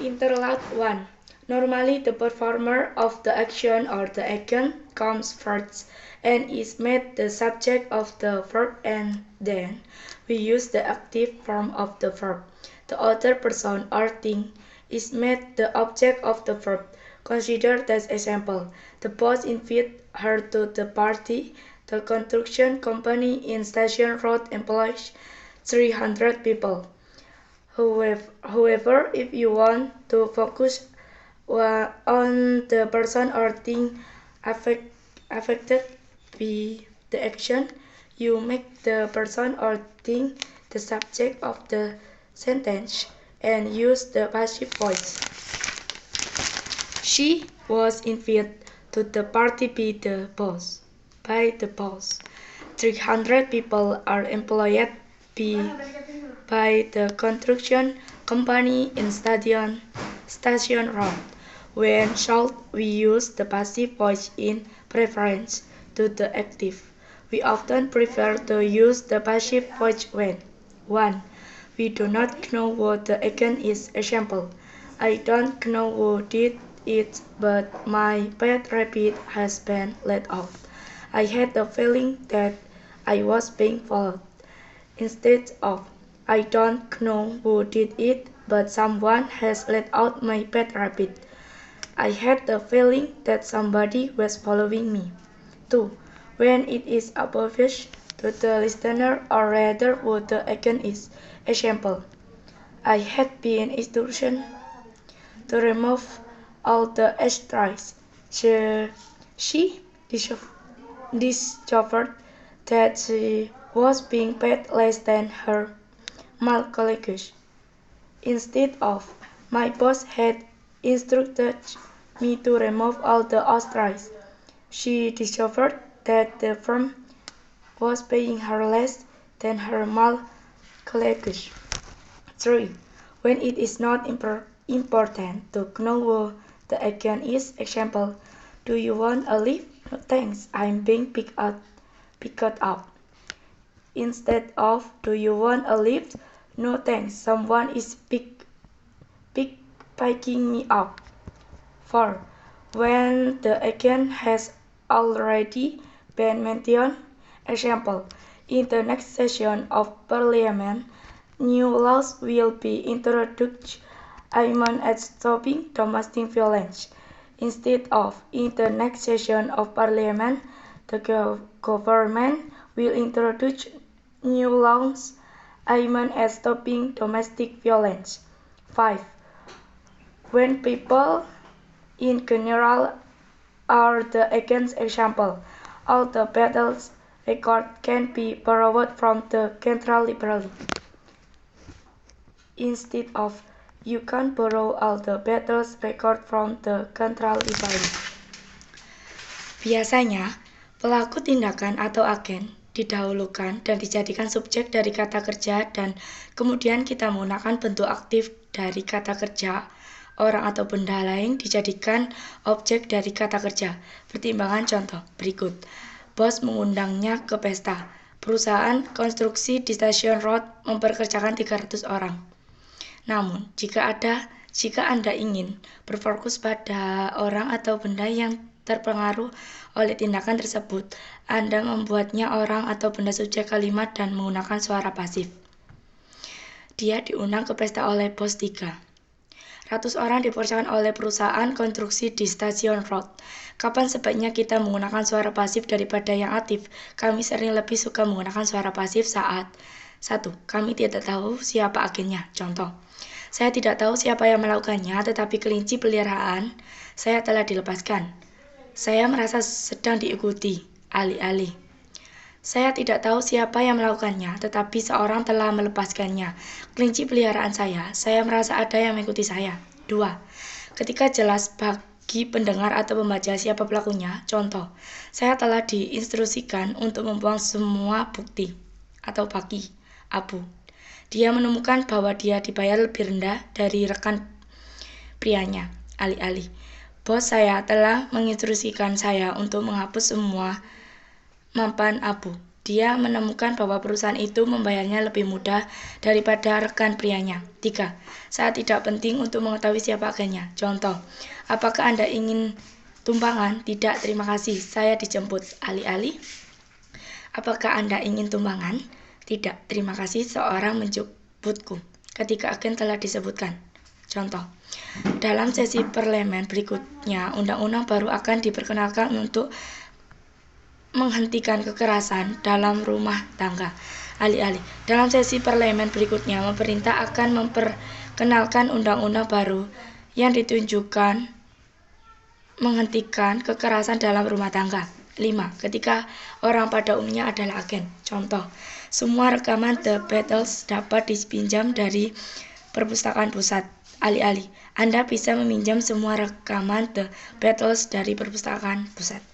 Interlude 1. Normally, the performer of the action or the action comes first and is made the subject of the verb, and then we use the active form of the verb. The other person or thing is made the object of the verb. Consider this example. The boss invited her to the party. The construction company in Station Road employs 300 people. However, if you want to focus on the person or thing affected by the action, you make the person or thing the subject of the sentence and use the passive voice. She was invited to the party by the boss. 300 people are employed by the construction company in Station Road. When short, we use the passive voice in preference to the active. We often prefer to use the passive voice when 1. We do not know what the action is. Example: I don't know who did it, but my pet rabbit has been let out. I had the feeling that I was being followed. Instead of I don't know who did it, but someone has let out my pet rabbit. I had the feeling that somebody was following me. 2. When it is obvious to the listener or reader what the action is. Example: I had been instructed to remove all the ashtrays. She discovered that she was being paid less than her male colleagues. Instead of my boss had instructed me to remove all the ashtrays, she discovered that the firm was paying her less than her male colleagues. 3. When it is not important to know what the action is. Example: do you want a lift? No thanks, I'm being picked up. Instead of do you want a lift? No thanks, someone is picking me up. 4. When the action has already been mentioned. Example: in the next session of Parliament, new laws will be introduced aimed at stopping domestic violence. Instead of in the next session of Parliament, the government will introduce new laws aimed at stopping domestic violence. 5. When people in general are the action. Example: all the battles records can be borrowed from the central library. Instead of you can borrow all the battles records from the central library. Biasanya, pelaku tindakan atau agen didahulukan dan dijadikan subjek dari kata kerja, dan kemudian kita menggunakan bentuk aktif dari kata kerja. Orang atau benda lain dijadikan objek dari kata kerja. Pertimbangan contoh berikut. Bos mengundangnya ke pesta. Perusahaan konstruksi di Station Road mempekerjakan 300 orang. Namun, jika Anda ingin berfokus pada orang atau benda yang terpengaruh oleh tindakan tersebut, Anda membuatnya orang atau benda subjek kalimat dan menggunakan suara pasif. Dia diundang ke pesta oleh bos 3. Ratus orang dipekerjakan oleh perusahaan konstruksi di Station Road. Kapan sebaiknya kita menggunakan suara pasif daripada yang aktif? Kami sering lebih suka menggunakan suara pasif saat 1. Kami tidak tahu siapa agennya. Contoh: saya tidak tahu siapa yang melakukannya, tetapi kelinci peliharaan saya telah dilepaskan. Saya merasa sedang diikuti. Alih-alih: saya tidak tahu siapa yang melakukannya, tetapi seorang telah melepaskannya. Kelinci peliharaan saya merasa ada yang mengikuti saya. 2. Ketika jelas bagi pendengar atau pembaca siapa pelakunya. Contoh: saya telah diinstruksikan untuk membuang semua bukti atau baki abu. Dia menemukan bahwa dia dibayar lebih rendah dari rekan prianya. Alih-alih: bos saya telah menginstruksikan saya untuk menghapus semua mampan abu. Dia menemukan bahwa perusahaan itu membayarnya lebih mudah daripada rekan prianya. 3. Saat tidak penting untuk mengetahui siapa agennya. Contoh, apakah Anda ingin tumpangan? Tidak, terima kasih, saya dijemput. Alih-alih, apakah Anda ingin tumpangan? Tidak, terima kasih, seorang menjemputku. Ketika agen telah disebutkan. Contoh, dalam sesi parlemen berikutnya, undang-undang baru akan diperkenalkan untuk menghentikan kekerasan dalam rumah tangga. Alih-alih, dalam sesi parlemen berikutnya, pemerintah akan memperkenalkan undang-undang baru yang ditunjukkan menghentikan kekerasan dalam rumah tangga. 5. Ketika orang pada umumnya adalah agen. Contoh, semua rekaman The Beatles dapat dipinjam dari perpustakaan pusat. Alih-alih, Anda bisa meminjam semua rekaman The Beatles dari perpustakaan pusat.